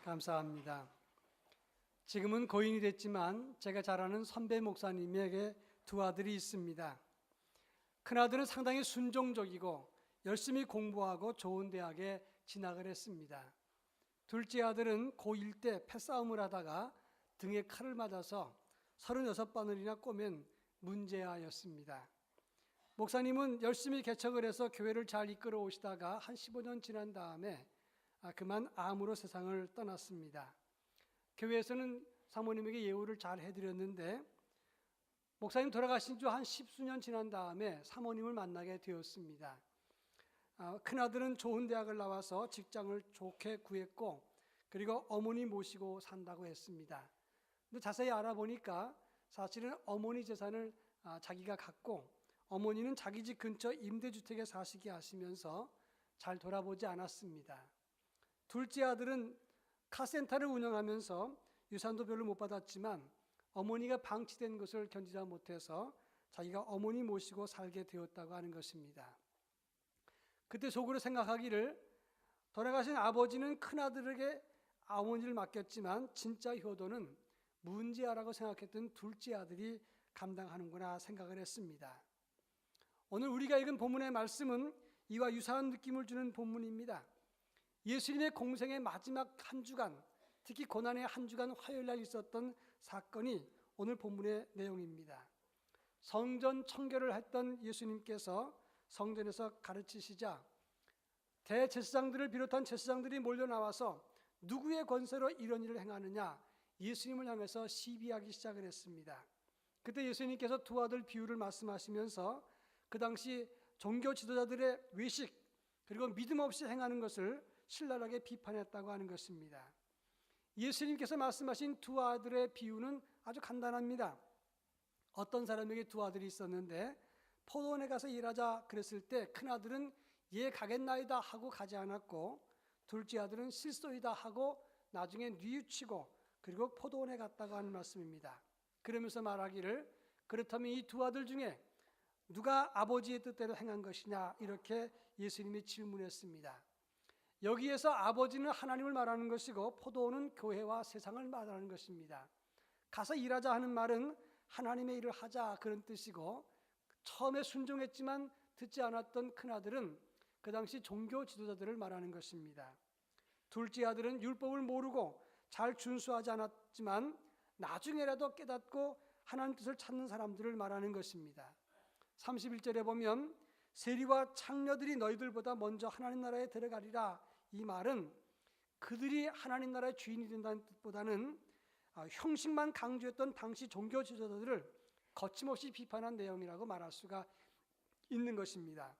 감사합니다. 지금은 고인이 됐지만 제가 잘 아는 선배 목사님에게 두 아들이 있습니다. 큰아들은 상당히 순종적이고 열심히 공부하고 좋은 대학에 진학을 했습니다. 둘째 아들은 고1 때 패싸움을 하다가 등에 칼을 맞아서 36바늘이나 꼬맨 문제아였습니다. 목사님은 열심히 개척을 해서 교회를 잘 이끌어 오시다가 한 15년 지난 다음에 그만 암으로 세상을 떠났습니다. 교회에서는 사모님에게 예우를 잘 해드렸는데 목사님 돌아가신 지 한 10수년 지난 다음에 사모님을 만나게 되었습니다. 큰아들은 좋은 대학을 나와서 직장을 좋게 구했고 그리고 어머니 모시고 산다고 했습니다. 근데 자세히 알아보니까 사실은 어머니 재산을 자기가 갖고 어머니는 자기 집 근처 임대주택에 사시게 하시면서 잘 돌아보지 않았습니다. 둘째 아들은 카센터를 운영하면서 유산도 별로 못 받았지만 어머니가 방치된 것을 견디지 못해서 자기가 어머니 모시고 살게 되었다고 하는 것입니다. 그때 속으로 생각하기를 돌아가신 아버지는 큰아들에게 어머니를 맡겼지만 진짜 효도는 문제아라고 생각했던 둘째 아들이 감당하는구나 생각을 했습니다. 오늘 우리가 읽은 본문의 말씀은 이와 유사한 느낌을 주는 본문입니다. 예수님의 공생의 마지막 한 주간, 특히 고난의 한 주간 화요일날 있었던 사건이 오늘 본문의 내용입니다. 성전 청결을 했던 예수님께서 성전에서 가르치시자 대제사장들을 비롯한 제사장들이 몰려 나와서 누구의 권세로 이런 일을 행하느냐 예수님을 향해서 시비하기 시작을 했습니다. 그때 예수님께서 두 아들 비유를 말씀하시면서 그 당시 종교 지도자들의 외식 그리고 믿음 없이 행하는 것을 신랄하게 비판했다고 하는 것입니다. 예수님께서 말씀하신 두 아들의 비유는 아주 간단합니다. 어떤 사람에게 두 아들이 있었는데 포도원에 가서 일하자 그랬을 때 큰아들은 예 가겠나이다 하고 가지 않았고 둘째 아들은 실소이다 하고 나중에 뉘우치고 그리고 포도원에 갔다고 하는 말씀입니다. 그러면서 말하기를 그렇다면 이 두 아들 중에 누가 아버지의 뜻대로 행한 것이냐 이렇게 예수님이 질문했습니다. 여기에서 아버지는 하나님을 말하는 것이고 포도원은 교회와 세상을 말하는 것입니다. 가서 일하자 하는 말은 하나님의 일을 하자 그런 뜻이고 처음에 순종했지만 듣지 않았던 큰아들은 그 당시 종교 지도자들을 말하는 것입니다. 둘째 아들은 율법을 모르고 잘 준수하지 않았지만 나중에라도 깨닫고 하나님 뜻을 찾는 사람들을 말하는 것입니다. 31절에 보면 세리와 창녀들이 너희들보다 먼저 하나님 나라에 들어가리라 이 말은 그들이 하나님 나라의 주인이 된다는 뜻보다는 형식만 강조했던 당시 종교 지도자들을 거침없이 비판한 내용이라고 말할 수가 있는 것입니다.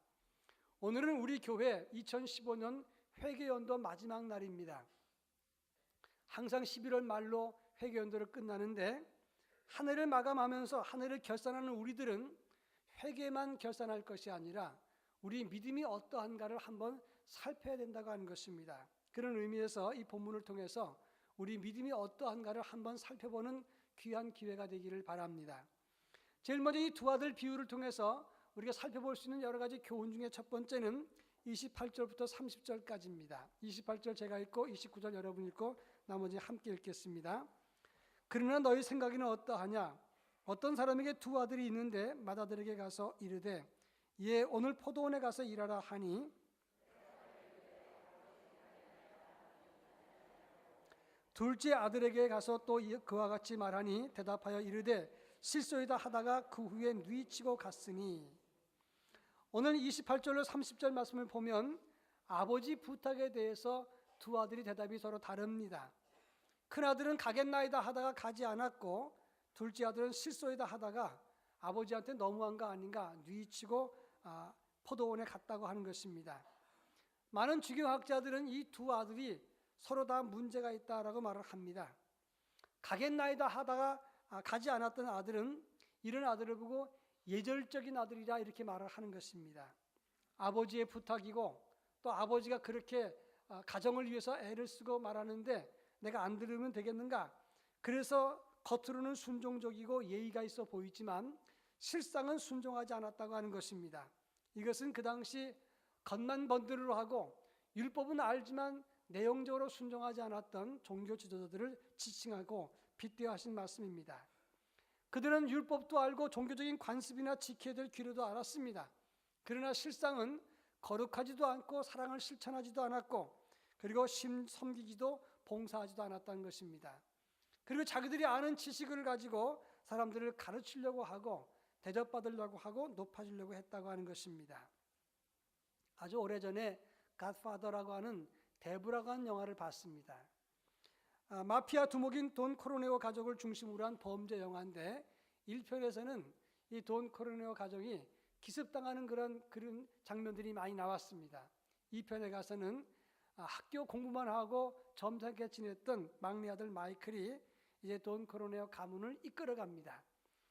오늘은 우리 교회 2015년 회개연도 마지막 날입니다. 항상 11월 말로 회개연도를 끝나는데 한 해를 마감하면서 한 해를 결산하는 우리들은 회개만 결산할 것이 아니라 우리 믿음이 어떠한가를 한번 살펴야 된다고 하는 것입니다. 그런 의미에서 이 본문을 통해서 우리 믿음이 어떠한가를 한번 살펴보는 귀한 기회가 되기를 바랍니다. 제일 먼저 이 두 아들 비유를 통해서 우리가 살펴볼 수 있는 여러 가지 교훈 중에 첫 번째는 28절부터 30절까지입니다. 28절 제가 읽고 29절 여러분 읽고 나머지 함께 읽겠습니다. 그러나 너희 생각에는 어떠하냐? 어떤 사람에게 두 아들이 있는데 맏아들에게 가서 이르되 예 오늘 포도원에 가서 일하라 하니 둘째 아들에게 가서 또 그와 같이 말하니 대답하여 이르되 실소이다 하다가 그 후에 뉘치고 갔으니. 오늘 28절로 30절 말씀을 보면 아버지 부탁에 대해서 두 아들이 대답이 서로 다릅니다. 큰아들은 가겠나이다 하다가 가지 않았고 둘째 아들은 실소이다 하다가 아버지한테 너무한 거 아닌가 뉘치고 포도원에 갔다고 하는 것입니다. 많은 주교학자들은 이 두 아들이 서로 다 문제가 있다라고 말을 합니다. 가겠나이다 하다가 가지 않았던 아들은 이런 아들을 보고 예절적인 아들이라 이렇게 말을 하는 것입니다. 아버지의 부탁이고 또 아버지가 그렇게 가정을 위해서 애를 쓰고 말하는데 내가 안 들으면 되겠는가? 그래서 겉으로는 순종적이고 예의가 있어 보이지만 실상은 순종하지 않았다고 하는 것입니다. 이것은 그 당시 겉만 번드르르 하고 율법은 알지만 내용적으로 순종하지 않았던 종교 지도자들을 지칭하고 빗대어 하신 말씀입니다. 그들은 율법도 알고 종교적인 관습이나 지켜야 될 규례도 알았습니다. 그러나 실상은 거룩하지도 않고 사랑을 실천하지도 않았고, 그리고 섬기지도 봉사하지도 않았다는 것입니다. 그리고 자기들이 아는 지식을 가지고 사람들을 가르치려고 하고 대접받으려고 하고 높아지려고 했다고 하는 것입니다. 아주 오래전에 갓파더라고 하는 대부라고 하는 영화를 봤습니다. 마피아 두목인 돈 코르네오 가족을 중심으로 한 범죄 영화인데, 1편에서는 이 돈 코르네오 가족이 기습당하는 그런 장면들이 많이 나왔습니다. 2편에 가서는 학교 공부만 하고 점잖게 지냈던 막내 아들 마이클이 이제 돈 코르네오 가문을 이끌어갑니다.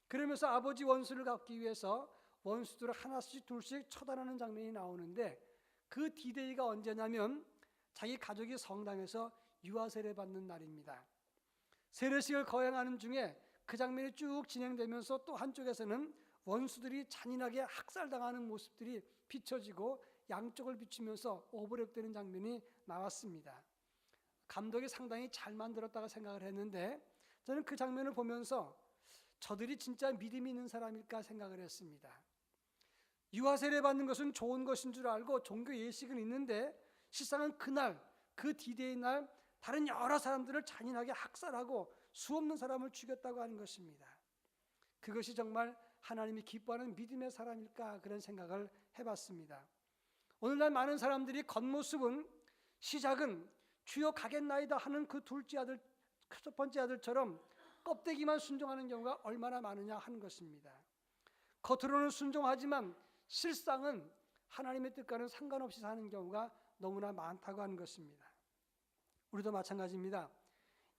그러면서 아버지 원수를 갚기 위해서 원수들을 하나씩 둘씩 처단하는 장면이 나오는데, 그 디데이가 언제냐면 자기 가족이 성당에서 유아 세례 받는 날입니다. 세례식을 거행하는 중에 그 장면이 쭉 진행되면서 또 한쪽에서는 원수들이 잔인하게 학살당하는 모습들이 비춰지고 양쪽을 비추면서 오버랩되는 장면이 나왔습니다. 감독이 상당히 잘 만들었다고 생각을 했는데, 저는 그 장면을 보면서 저들이 진짜 믿음이 있는 사람일까 생각을 했습니다. 유아 세례 받는 것은 좋은 것인 줄 알고 종교 예식은 있는데, 실상은 그날 그 디데이 날 다른 여러 사람들을 잔인하게 학살하고 수없는 사람을 죽였다고 하는 것입니다. 그것이 정말 하나님이 기뻐하는 믿음의 사람일까, 그런 생각을 해봤습니다. 오늘날 많은 사람들이 겉모습은, 시작은 주여 가겠나이다 하는 그 둘째 아들, 첫 번째 아들처럼 껍데기만 순종하는 경우가 얼마나 많으냐 하는 것입니다. 겉으로는 순종하지만 실상은 하나님의 뜻과는 상관없이 사는 경우가 너무나 많다고 하는 것입니다. 우리도 마찬가지입니다.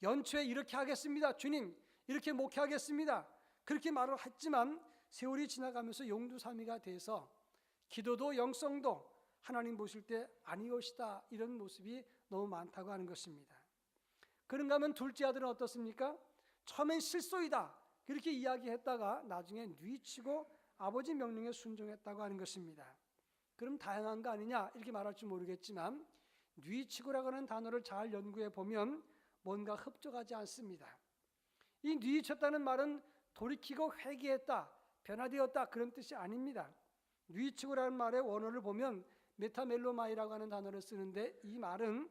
연초에 이렇게 하겠습니다, 주님 이렇게 목회하겠습니다, 그렇게 말을 했지만 세월이 지나가면서 용두사미가 돼서 기도도 영성도 하나님 보실 때 아니오시다, 이런 모습이 너무 많다고 하는 것입니다. 그런가 하면 둘째 아들은 어떻습니까? 처음엔 실소이다 그렇게 이야기했다가 나중에 뉘치고 아버지 명령에 순종했다고 하는 것입니다. 그럼 다양한 거 아니냐 이렇게 말할지 모르겠지만, 뉘치고라고 하는 단어를 잘 연구해 보면 뭔가 흡족하지 않습니다. 이 뉘쳤다는 말은 돌이키고 회개했다, 변화되었다, 그런 뜻이 아닙니다. 뉘치고라는 말의 원어를 보면 메타멜로마이라고 하는 단어를 쓰는데, 이 말은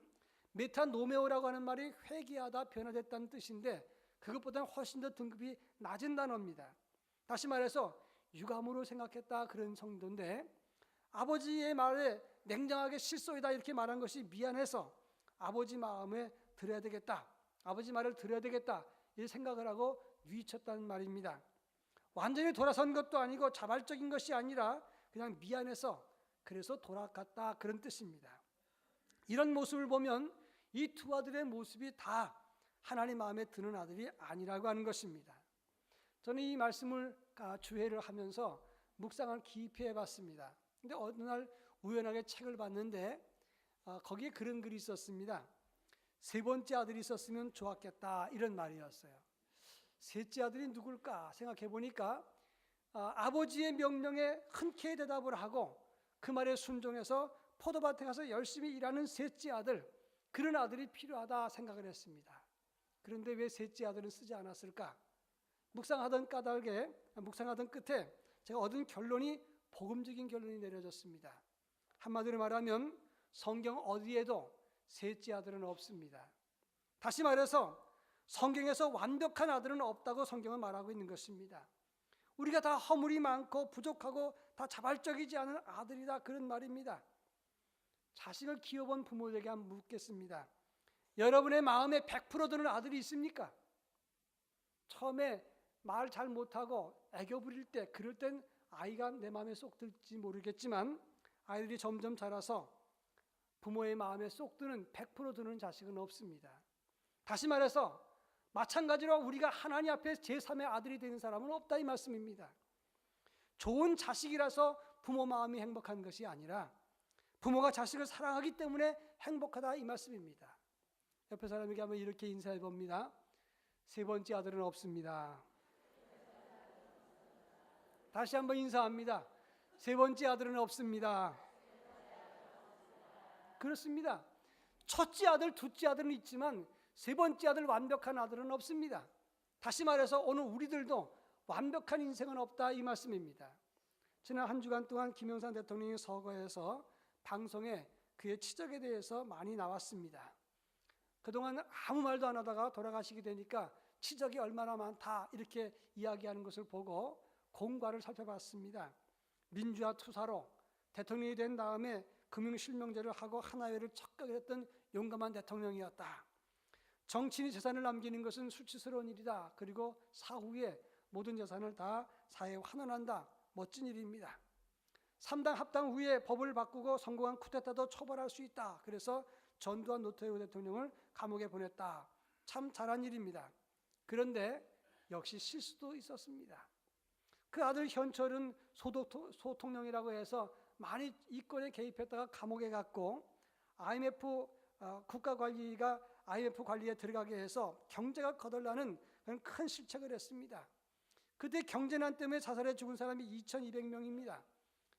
메타노메오라고 하는 말이 회개하다, 변화됐다는 뜻인데, 그것보다는 훨씬 더 등급이 낮은 단어입니다. 다시 말해서 유감으로 생각했다, 그런 정도인데, 아버지의 말에 냉정하게 실소이다 이렇게 말한 것이 미안해서 아버지 마음에 들어야 되겠다, 아버지 말을 들어야 되겠다, 이 생각을 하고 뉘쳤다는 말입니다. 완전히 돌아선 것도 아니고 자발적인 것이 아니라 그냥 미안해서 그래서 돌아갔다, 그런 뜻입니다. 이런 모습을 보면 이 두 아들의 모습이 다 하나님 마음에 드는 아들이 아니라고 하는 것입니다. 저는 이 말씀을 주회를 하면서 묵상을 깊이 해봤습니다. 근데 어느 날 우연하게 책을 봤는데 거기에 그런 글이 있었습니다. 세 번째 아들이 있었으면 좋았겠다, 이런 말이었어요. 셋째 아들이 누굴까 생각해 보니까 아버지의 명령에 흔쾌히 대답을 하고 그 말에 순종해서 포도밭에 가서 열심히 일하는 셋째 아들, 그런 아들이 필요하다 생각을 했습니다. 그런데 왜 셋째 아들은 쓰지 않았을까? 묵상하던 끝에 제가 얻은 결론이 복음적인 결론이 내려졌습니다. 한마디로 말하면 성경 어디에도 셋째 아들은 없습니다. 다시 말해서 성경에서 완벽한 아들은 없다고 성경은 말하고 있는 것입니다. 우리가 다 허물이 많고 부족하고 다 자발적이지 않은 아들이다, 그런 말입니다. 자식을 키워본 부모에게 한번 묻겠습니다. 여러분의 마음에 100% 드는 아들이 있습니까? 처음에 말 잘 못하고 애교 부릴 때, 그럴 땐 아이가 내 마음에 쏙 들지 모르겠지만 아이들이 점점 자라서 부모의 마음에 쏙 드는 100% 드는 자식은 없습니다. 다시 말해서 마찬가지로 우리가 하나님 앞에 제3의 아들이 되는 사람은 없다, 이 말씀입니다. 좋은 자식이라서 부모 마음이 행복한 것이 아니라 부모가 자식을 사랑하기 때문에 행복하다, 이 말씀입니다. 옆에 사람에게 한번 이렇게 인사해 봅니다. 세 번째 아들은 없습니다. 다시 한번 인사합니다. 세 번째 아들은 없습니다. 그렇습니다. 첫째 아들, 둘째 아들은 있지만 세 번째 아들 완벽한 아들은 없습니다. 다시 말해서 오늘 우리들도 완벽한 인생은 없다 이 말씀입니다. 지난 한 주간 동안 김영삼 대통령이 서거에서 방송에 그의 치적에 대해서 많이 나왔습니다. 그동안 아무 말도 안 하다가 돌아가시게 되니까 치적이 얼마나 많다 이렇게 이야기하는 것을 보고 공과를 살펴봤습니다. 민주화 투사로 대통령이 된 다음에 금융실명제를 하고 하나회를 척결했던 용감한 대통령이었다. 정치인이 재산을 남기는 것은 수치스러운 일이다. 그리고 사후에 모든 재산을 다 사회에 환원한다. 멋진 일입니다. 3당 합당 후에 법을 바꾸고 성공한 쿠데타도 처벌할 수 있다. 그래서 전두환 노태우 대통령을 감옥에 보냈다. 참 잘한 일입니다. 그런데 역시 실수도 있었습니다. 그 아들 현철은 소통령이라고 해서 많이 이권에 개입했다가 감옥에 갔고 IMF 국가관리가 IMF 관리에 들어가게 해서 경제가 거덜나는 그런 큰 실책을 했습니다. 그때 경제난 때문에 자살해 죽은 사람이 2,200명입니다.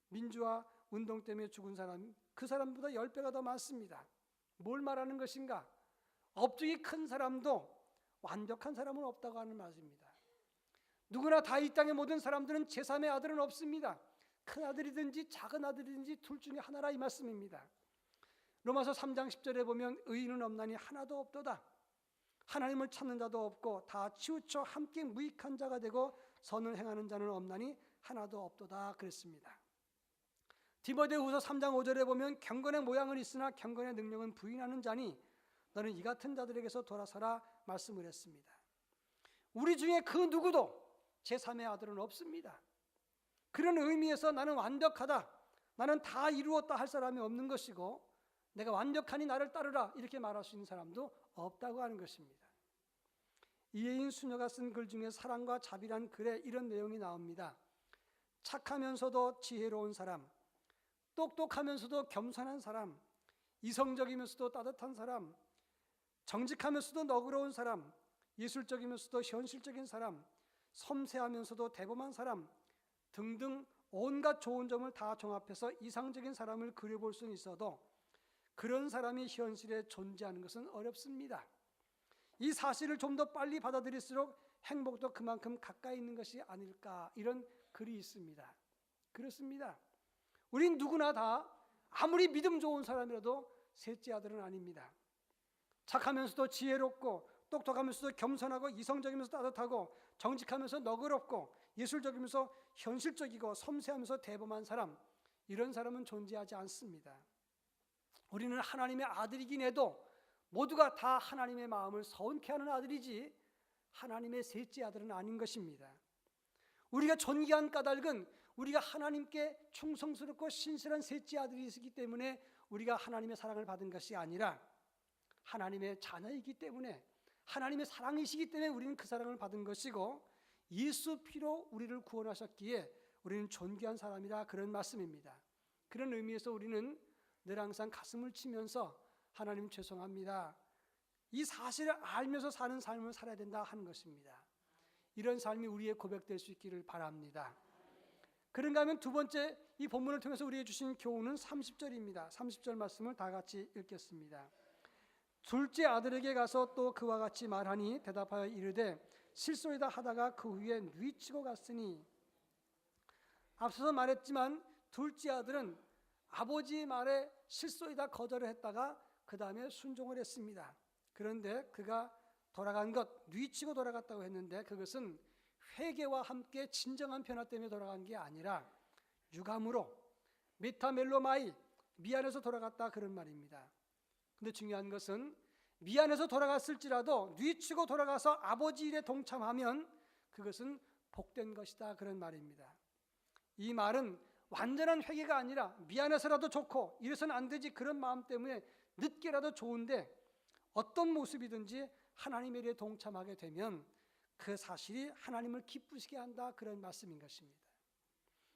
민주화 운동 때문에 죽은 사람 그 사람보다 10배가 더 많습니다. 뭘 말하는 것인가? 업적이 큰 사람도 완벽한 사람은 없다고 하는 말입니다. 누구나 다 이 땅의 모든 사람들은 제3의 아들은 없습니다. 큰 아들이든지 작은 아들이든지 둘 중에 하나라 이 말씀입니다. 로마서 3장 10절에 보면 의인은 없나니 하나도 없도다. 하나님을 찾는 자도 없고 다 치우쳐 함께 무익한 자가 되고 선을 행하는 자는 없나니 하나도 없도다 그랬습니다. 디모데후서 3장 5절에 보면 경건의 모양은 있으나 경건의 능력은 부인하는 자니 너는 이 같은 자들에게서 돌아서라 말씀을 했습니다. 우리 중에 그 누구도 제3의 아들은 없습니다. 그런 의미에서 나는 완벽하다, 나는 다 이루었다 할 사람이 없는 것이고 내가 완벽하니 나를 따르라 이렇게 말할 수 있는 사람도 없다고 하는 것입니다. 이혜인 수녀가 쓴 글 중에 사랑과 자비란 글에 이런 내용이 나옵니다. 착하면서도 지혜로운 사람, 똑똑하면서도 겸손한 사람, 이성적이면서도 따뜻한 사람, 정직하면서도 너그러운 사람, 예술적이면서도 현실적인 사람, 섬세하면서도 대범한 사람 등등 온갖 좋은 점을 다 종합해서 이상적인 사람을 그려볼 수는 있어도 그런 사람이 현실에 존재하는 것은 어렵습니다. 이 사실을 좀 더 빨리 받아들일수록 행복도 그만큼 가까이 있는 것이 아닐까 이런 글이 있습니다. 그렇습니다. 우린 누구나 다 아무리 믿음 좋은 사람이라도 셋째 아들은 아닙니다. 착하면서도 지혜롭고 똑똑하면서도 겸손하고 이성적이면서 따뜻하고 정직하면서 너그럽고 예술적이면서 현실적이고 섬세하면서 대범한 사람, 이런 사람은 존재하지 않습니다. 우리는 하나님의 아들이긴 해도 모두가 다 하나님의 마음을 서운케 하는 아들이지 하나님의 셋째 아들은 아닌 것입니다. 우리가 존귀한 까닭은 우리가 하나님께 충성스럽고 신실한 셋째 아들이기 때문에 우리가 하나님의 사랑을 받은 것이 아니라 하나님의 자녀이기 때문에 하나님의 사랑이시기 때문에 우리는 그 사랑을 받은 것이고 예수 피로 우리를 구원하셨기에 우리는 존귀한 사람이라 그런 말씀입니다. 그런 의미에서 우리는 늘 항상 가슴을 치면서 하나님 죄송합니다, 이 사실을 알면서 사는 삶을 살아야 된다 하는 것입니다. 이런 삶이 우리의 고백될 수 있기를 바랍니다. 그런가 하면 두 번째 이 본문을 통해서 우리에게 주신 교훈은 30절입니다. 30절 말씀을 다 같이 읽겠습니다. 둘째 아들에게 가서 또 그와 같이 말하니 대답하여 이르되 실소이다 하다가 그 후에 뉘치고 갔으니. 앞서서 말했지만 둘째 아들은 아버지의 말에 실소이다 거절을 했다가 그 다음에 순종을 했습니다. 그런데 그가 돌아간 것, 뉘치고 돌아갔다고 했는데 그것은 회개와 함께 진정한 변화 때문에 돌아간 게 아니라 유감으로 메타멜로마이, 미안해서 돌아갔다 그런 말입니다. 근데 중요한 것은 미안해서 돌아갔을지라도 뉘치고 돌아가서 아버지 일에 동참하면 그것은 복된 것이다 그런 말입니다. 이 말은 완전한 회개가 아니라 미안해서라도 좋고 이래서는 안 되지 그런 마음 때문에 늦게라도 좋은데 어떤 모습이든지 하나님의 일에 동참하게 되면 그 사실이 하나님을 기쁘시게 한다 그런 말씀인 것입니다.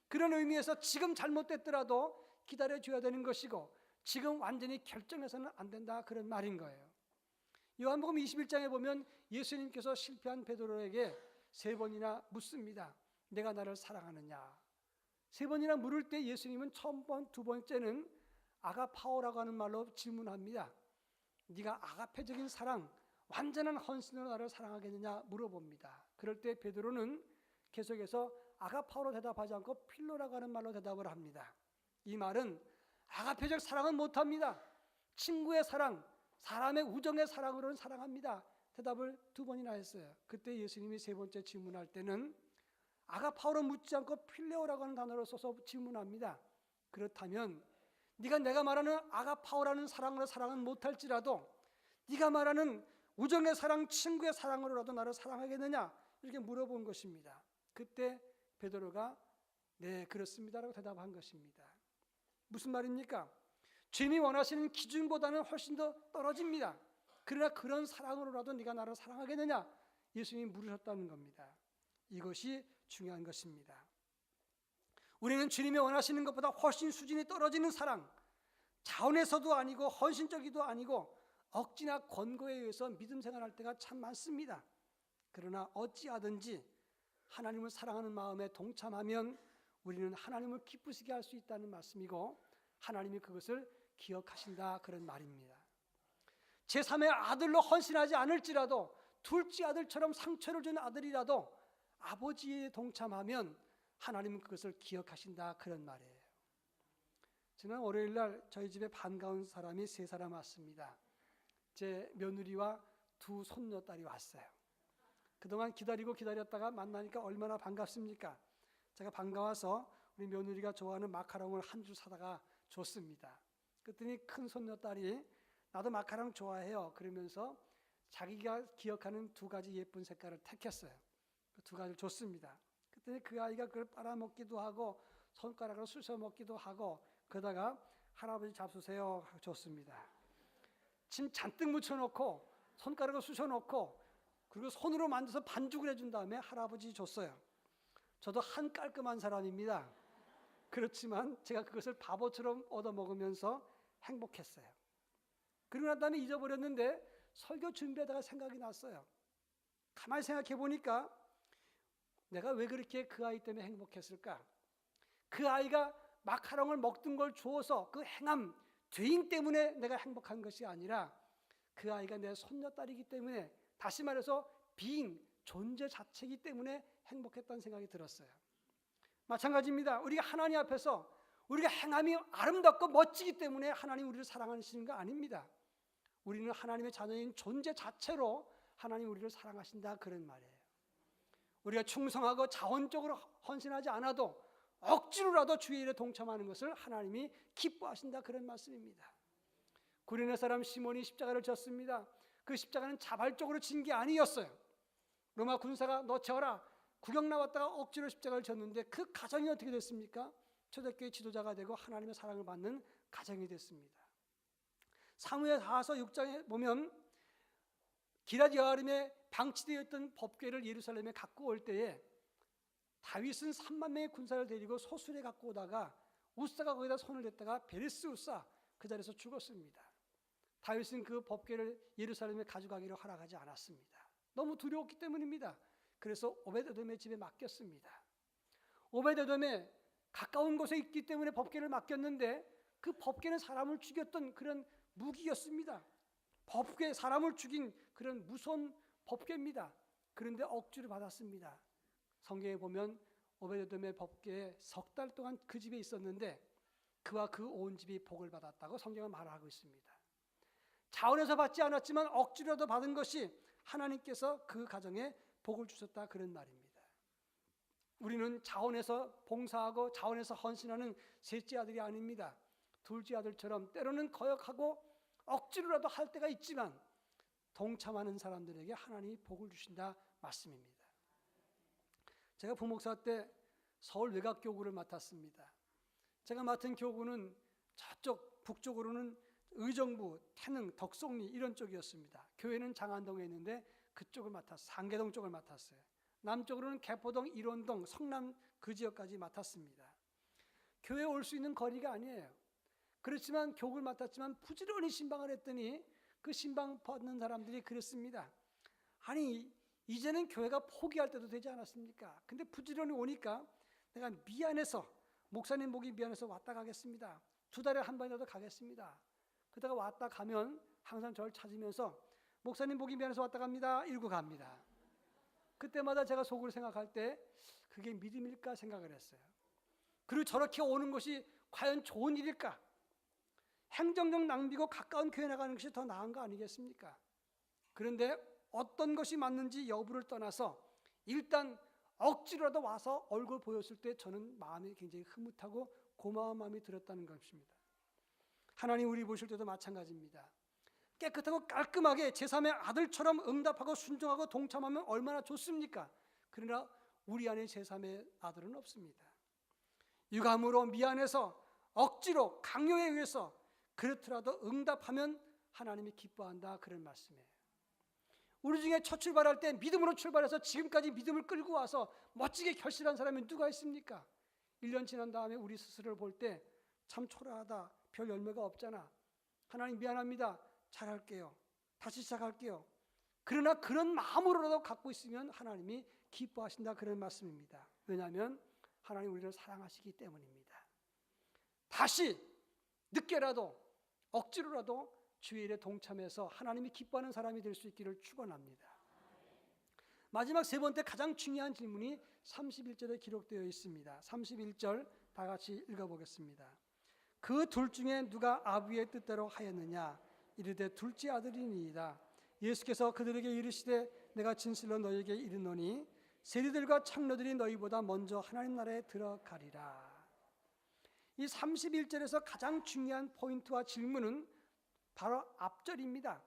그런 의미에서 지금 잘못됐더라도 기다려줘야 되는 것이고 지금 완전히 결정해서는 안 된다 그런 말인 거예요. 요한복음 21장에 보면 예수님께서 실패한 베드로에게 3번이나 묻습니다. 내가 나를 사랑하느냐. 3번이나 물을 때 예수님은 처음 번, 두 번째는 아가파오라고 하는 말로 질문합니다. 네가 아가페적인 사랑, 완전한 헌신으로 나를 사랑하겠느냐 물어봅니다. 그럴 때 베드로는 계속해서 아가파오로 대답하지 않고 필로라고 하는 말로 대답을 합니다. 이 말은 아가페적 사랑은 못합니다. 친구의 사랑, 사람의 우정의 사랑으로는 사랑합니다. 대답을 2번이나 했어요. 그때 예수님이 3번째 질문할 때는 아가파오로 묻지 않고 필레오라고 하는 단어를 써서 질문합니다. 그렇다면 네가 내가 말하는 아가파오라는 사랑으로 사랑은 못할지라도 네가 말하는 우정의 사랑, 친구의 사랑으로라도 나를 사랑하겠느냐? 이렇게 물어본 것입니다. 그때 베드로가 네, 그렇습니다라고 대답한 것입니다. 무슨 말입니까? 주님이 원하시는 기준보다는 훨씬 더 떨어집니다. 그러나 그런 사랑으로라도 네가 나를 사랑하겠느냐? 예수님이 물으셨다는 겁니다. 이것이 중요한 것입니다. 우리는 주님이 원하시는 것보다 훨씬 수준이 떨어지는 사랑, 자원에서도 아니고 헌신적이도 아니고 억지나 권고에 의해서 믿음 생활할 때가 참 많습니다. 그러나 어찌하든지 하나님을 사랑하는 마음에 동참하면 우리는 하나님을 기쁘시게 할 수 있다는 말씀이고 하나님이 그것을 기억하신다, 그런 말입니다. 제3의 아들로 헌신하지 않을지라도 둘째 아들처럼 상처를 준 아들이라도 아버지에 동참하면 하나님은 그것을 기억하신다, 그런 말이에요. 지난 월요일 날 저희 집에 반가운 사람이 3사람 왔습니다. 제 며느리와 2 손녀딸이 왔어요. 그동안 기다렸다가 만나니까 얼마나 반갑습니까? 제가 반가워서 우리 며느리가 좋아하는 마카롱을 한 줄 사다가 줬습니다. 그랬더니 큰 손녀딸이 나도 마카롱 좋아해요 그러면서 자기가 기억하는 2가지 예쁜 색깔을 택했어요. 그 2가지를 줬습니다. 그랬더니 그 아이가 그걸 빨아먹기도 하고 손가락으로 쑤셔 먹기도 하고 그러다가 할아버지 잡수세요 하고 줬습니다. 침 잔뜩 묻혀놓고 손가락으로 쑤셔놓고 그리고 손으로 만져서 반죽을 해준 다음에 할아버지 줬어요. 저도 한 깔끔한 사람입니다. 그렇지만 제가 그것을 바보처럼 얻어먹으면서 행복했어요. 그러고 난 다음에 잊어버렸는데 설교 준비하다가 생각이 났어요. 가만히 생각해 보니까 내가 왜 그렇게 그 아이 때문에 행복했을까? 그 아이가 마카롱을 먹던 걸 주어서 그 행함, 죄인 때문에 내가 행복한 것이 아니라 그 아이가 내 손녀딸이기 때문에, 다시 말해서 being, 존재 자체이기 때문에 행복했다는 생각이 들었어요. 마찬가지입니다. 우리가 하나님 앞에서 우리가 행함이 아름답고 멋지기 때문에 하나님 우리를 사랑하시는 거 아닙니다. 우리는 하나님의 자녀인 존재 자체로 하나님 우리를 사랑하신다, 그런 말이에요. 우리가 충성하고 자원적으로 헌신하지 않아도 억지로라도 주의 일에 동참하는 것을 하나님이 기뻐하신다, 그런 말씀입니다. 구레네 사람 시몬이 십자가를 졌습니다. 그 십자가는 자발적으로 진 게 아니었어요. 로마 군사가 너 져라 구경 나왔다가 억지로 십자가를 졌는데 그 가정이 어떻게 됐습니까? 초대교회 지도자가 되고 하나님의 사랑을 받는 가정이 됐습니다. 사무엘하서 6장에 보면 기럇 여아림에 방치되어 있던 법궤를 예루살렘에 갖고 올 때에 다윗은 3만 명의 군사를 데리고 소술에 갖고 오다가 우사가 거기다 손을 댔다가 베레스 우사 그 자리에서 죽었습니다. 다윗은 그 법궤를 예루살렘에 가져가기를 허락하지 않았습니다. 너무 두려웠기 때문입니다. 그래서 오벳에돔의 집에 맡겼습니다. 오벳에돔에 가까운 곳에 있기 때문에 법궤를 맡겼는데 그 법궤는 사람을 죽였던 그런 무기였습니다. 법궤, 사람을 죽인 그런 무서운 법궤입니다. 그런데 억지로 받았습니다. 성경에 보면 오벳에돔의 법궤에 3달 동안 그 집에 있었는데 그와 그 온 집이 복을 받았다고 성경은 말하고 있습니다. 자원에서 받지 않았지만 억지로도 받은 것이 하나님께서 그 가정에 복을 주셨다, 그런 말입니다. 우리는 자원에서 봉사하고 자원에서 헌신하는 셋째 아들이 아닙니다. 둘째 아들처럼 때로는 거역하고 억지로라도 할 때가 있지만 동참하는 사람들에게 하나님이 복을 주신다 말씀입니다. 제가 부목사 때 서울 외곽교구를 맡았습니다. 제가 맡은 교구는 저쪽 북쪽으로는 의정부, 태릉, 덕송리 이런 쪽이었습니다. 교회는 장안동에 있는데 그쪽을 맡았어요. 상계동 쪽을 맡았어요. 남쪽으로는 개포동, 일원동, 성남 그 지역까지 맡았습니다. 교회에 올 수 있는 거리가 아니에요. 그렇지만 교구를 맡았지만 부지런히 신방을 했더니 그 신방 받는 사람들이 그랬습니다. 아니 이제는 교회가 포기할 때도 되지 않았습니까? 근데 부지런히 오니까 내가 미안해서, 목사님 보기 미안해서 왔다 가겠습니다. 2달에 한 번이라도 가겠습니다. 그러다가 왔다 가면 항상 저를 찾으면서 목사님 보기 미안해서 왔다 갑니다 이러고 갑니다. 그때마다 제가 속으로 생각할 때 그게 믿음일까 생각을 했어요. 그리고 저렇게 오는 것이 과연 좋은 일일까? 행정력 낭비고 가까운 교회 나가는 것이 더 나은 거 아니겠습니까? 그런데 어떤 것이 맞는지 여부를 떠나서 일단 억지로라도 와서 얼굴 보였을 때 저는 마음이 굉장히 흐뭇하고 고마운 마음이 들었다는 것입니다. 하나님 우리 보실 때도 마찬가지입니다. 깨끗하고 깔끔하게 제3의 아들처럼 응답하고 순종하고 동참하면 얼마나 좋습니까? 그러나 우리 안에 제3의 아들은 없습니다. 유감으로 미안해서 억지로 강요에 의해서 그렇더라도 응답하면 하나님이 기뻐한다, 그런 말씀이에요. 우리 중에 첫 출발할 때 믿음으로 출발해서 지금까지 믿음을 끌고 와서 멋지게 결실한 사람이 누가 있습니까? 1년 지난 다음에 우리 스스로를 볼 때 참 초라하다, 별 열매가 없잖아, 하나님 미안합니다, 잘할게요, 다시 시작할게요. 그러나 그런 마음으로라도 갖고 있으면 하나님이 기뻐하신다, 그런 말씀입니다. 왜냐하면 하나님 우리를 사랑하시기 때문입니다. 다시 늦게라도 억지로라도 주의 일에 동참해서 하나님이 기뻐하는 사람이 될 수 있기를 축원합니다. 마지막 세 번째 가장 중요한 질문이 31절에 기록되어 있습니다. 31절 다 같이 읽어보겠습니다. 그 둘 중에 누가 아비의 뜻대로 하였느냐? 이르되 둘째 아들이니이다. 예수께서 그들에게 이르시되 내가 진실로 너희에게 이르노니 세리들과 창녀들이 너희보다 먼저 하나님 나라에 들어가리라. 이 31절에서 가장 중요한 포인트와 질문은 바로 앞절입니다.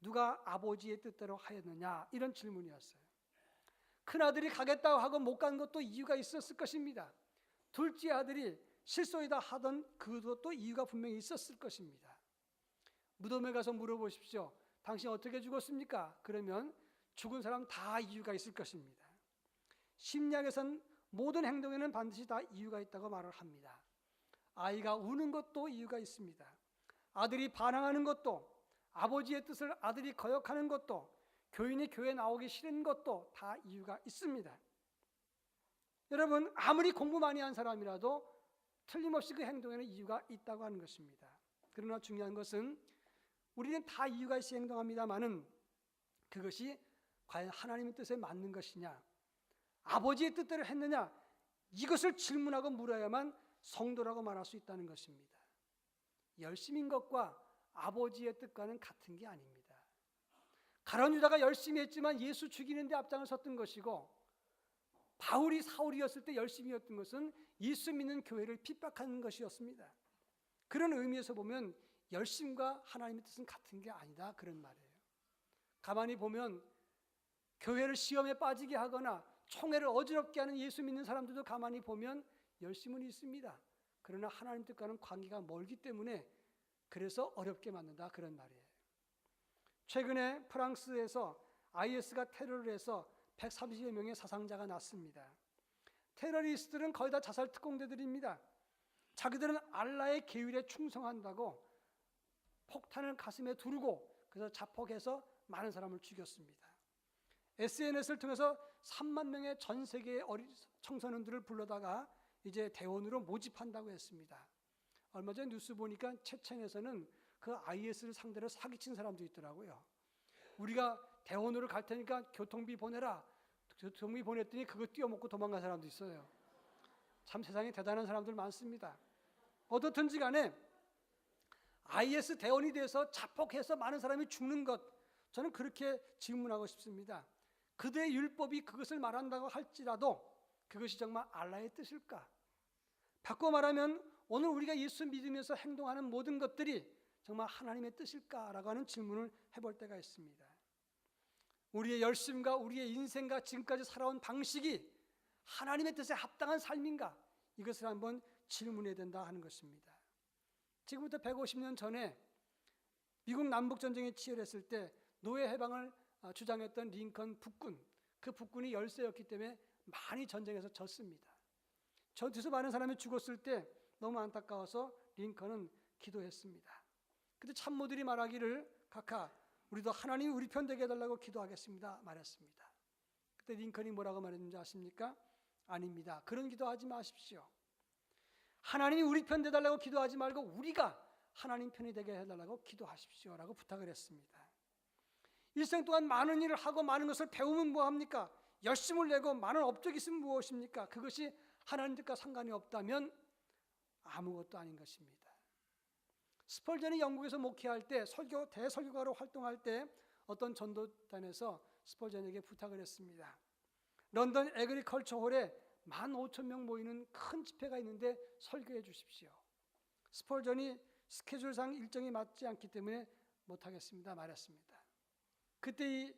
누가 아버지의 뜻대로 하였느냐, 이런 질문이었어요. 큰아들이 가겠다고 하고 못 간 것도 이유가 있었을 것입니다. 둘째 아들이 실소이다 하던 그것도 이유가 분명히 있었을 것입니다. 무덤에 가서 물어보십시오. 당신 어떻게 죽었습니까? 그러면 죽은 사람 다 이유가 있을 것입니다. 심리학에서는 모든 행동에는 반드시 다 이유가 있다고 말을 합니다. 아이가 우는 것도 이유가 있습니다. 아들이 반항하는 것도, 아버지의 뜻을 아들이 거역하는 것도, 교인이 교회 나오기 싫은 것도 다 이유가 있습니다. 여러분, 아무리 공부 많이 한 사람이라도 틀림없이 그 행동에는 이유가 있다고 하는 것입니다. 그러나 중요한 것은 우리는 다 이유가 있어 행동합니다마는 그것이 과연 하나님의 뜻에 맞는 것이냐, 아버지의 뜻대로 했느냐, 이것을 질문하고 물어야만 성도라고 말할 수 있다는 것입니다. 열심인 것과 아버지의 뜻과는 같은 게 아닙니다. 가룟 유다가 열심히 했지만 예수 죽이는 데 앞장을 섰던 것이고, 바울이 사울이었을 때 열심히 했던 것은 예수 믿는 교회를 핍박하는 것이었습니다. 그런 의미에서 보면 열심과 하나님의 뜻은 같은 게 아니다, 그런 말이에요. 가만히 보면 교회를 시험에 빠지게 하거나 총애를 어지럽게 하는 예수 믿는 사람들도 가만히 보면 열심은 있습니다. 그러나 하나님 뜻과는 관계가 멀기 때문에 그래서 어렵게 만든다, 그런 말이에요. 최근에 프랑스에서 IS가 테러를 해서 130여 명의 사상자가 났습니다. 테러리스트들은 거의 다 자살 특공대들입니다. 자기들은 알라의 계율에 충성한다고 폭탄을 가슴에 두르고 그래서 자폭해서 많은 사람을 죽였습니다. SNS를 통해서 3만 명의 전 세계의 어린 청소년들을 불러다가 이제 대원으로 모집한다고 했습니다. 얼마 전에 뉴스 보니까 체첸에서는 그 IS를 상대로 사기친 사람도 있더라고요. 우리가 대원으로 갈 테니까 교통비 보내라. 교통비 보냈더니 그거 띄워먹고 도망간 사람도 있어요. 참 세상에 대단한 사람들 많습니다. 어떻든지 간에 IS 대원이 돼서 자폭해서 많은 사람이 죽는 것, 저는 그렇게 질문하고 싶습니다. 그들의 율법이 그것을 말한다고 할지라도 그것이 정말 알라의 뜻일까? 바꿔 말하면 오늘 우리가 예수 믿으면서 행동하는 모든 것들이 정말 하나님의 뜻일까라고 하는 질문을 해볼 때가 있습니다. 우리의 열심과 우리의 인생과 지금까지 살아온 방식이 하나님의 뜻에 합당한 삶인가? 이것을 한번 질문해야 된다 하는 것입니다. 지금부터 150년 전에 미국 남북전쟁이 치열했을 때 노예 해방을 주장했던 링컨 북군, 그 북군이 열세였기 때문에 많이 전쟁에서 졌습니다. 전투에서 많은 사람이 죽었을 때 너무 안타까워서 링컨은 기도했습니다. 그때 참모들이 말하기를 각하 우리도 하나님이 우리 편 되게 해달라고 기도하겠습니다 말했습니다. 그때 링컨이 뭐라고 말했는지 아십니까? 아닙니다. 그런 기도하지 마십시오. 하나님이 우리 편 되달라고 기도하지 말고 우리가 하나님 편이 되게 해달라고 기도하십시오라고 부탁을 했습니다. 일생 동안 많은 일을 하고 많은 것을 배우면 뭐합니까? 열심을 내고 많은 업적이 있으면 무엇입니까? 그것이 하나님 뜻과 상관이 없다면 아무것도 아닌 것입니다. 스펄전이 영국에서 목회할 때 대설교가로 활동할 때 어떤 전도단에서 스펄전에게 부탁을 했습니다. 런던 에그리컬처 홀에 15,000명 모이는 큰 집회가 있는데 설교해 주십시오. 스펄전이 스케줄상 일정이 맞지 않기 때문에 못하겠습니다 말했습니다. 그때 이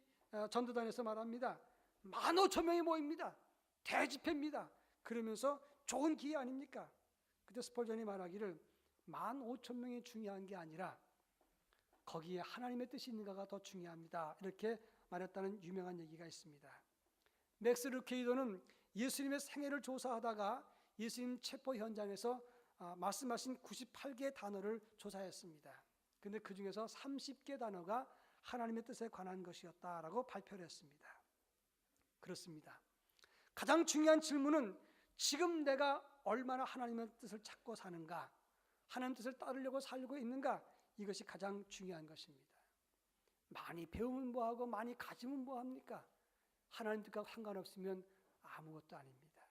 전도단에서 말합니다. 15,000명이 모입니다. 대집회입니다. 그러면서 좋은 기회 아닙니까? 그때 스펄전이 말하기를 15,000명이 중요한 게 아니라 거기에 하나님의 뜻이 있는가가 더 중요합니다. 이렇게 말했다는 유명한 얘기가 있습니다. 맥스 루케이도는 예수님의 생애를 조사하다가 예수님 체포 현장에서 말씀하신 98개의 단어를 조사했습니다. 그런데 그 중에서 30개 단어가 하나님의 뜻에 관한 것이었다라고 발표를 했습니다. 그렇습니다. 가장 중요한 질문은 지금 내가 얼마나 하나님의 뜻을 찾고 사는가, 하나님 뜻을 따르려고 살고 있는가, 이것이 가장 중요한 것입니다. 많이 배우면 뭐하고 많이 가지면 뭐합니까? 하나님 뜻과 상관없으면 아무것도 아닙니다.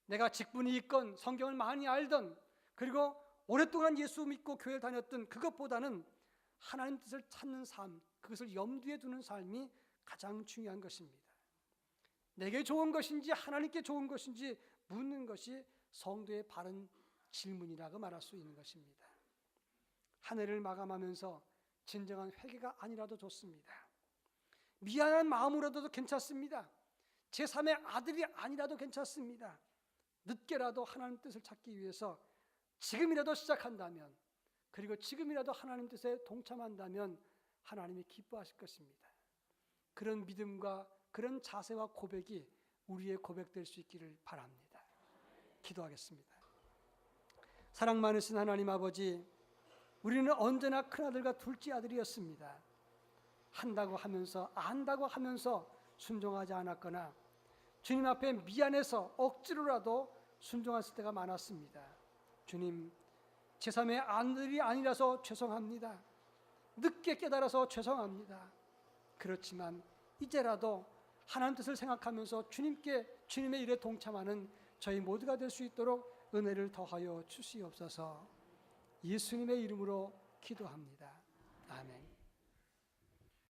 내가 직분이 있건 성경을 많이 알던 그리고 오랫동안 예수 믿고 교회를 다녔던 그것보다는 하나님 뜻을 찾는 삶, 그것을 염두에 두는 삶이 가장 중요한 것입니다. 내게 좋은 것인지 하나님께 좋은 것인지 묻는 것이 성도의 바른 질문이라고 말할 수 있는 것입니다. 한 해를 마감하면서 진정한 회개가 아니라도 좋습니다. 미안한 마음으로도 괜찮습니다. 제3의 아들이 아니라도 괜찮습니다. 늦게라도 하나님 뜻을 찾기 위해서 지금이라도 시작한다면, 그리고 지금이라도 하나님 뜻에 동참한다면 하나님이 기뻐하실 것입니다. 그런 믿음과 그런 자세와 고백이 우리의 고백될 수 있기를 바랍니다. 기도하겠습니다. 사랑 많으신 하나님 아버지, 우리는 언제나 큰아들과 둘째 아들이었습니다. 한다고 하면서 안다고 하면서 순종하지 않았거나 주님 앞에 미안해서 억지로라도 순종했을 때가 많았습니다. 주님, 제3의 아들이 아니라서 죄송합니다. 늦게 깨달아서 죄송합니다. 그렇지만 이제라도 하나님 뜻을 생각하면서 주님의 일에 동참하는 저희 모두가 될 수 있도록 은혜를 더하여 주시옵소서. 예수님의 이름으로 기도합니다. 아멘.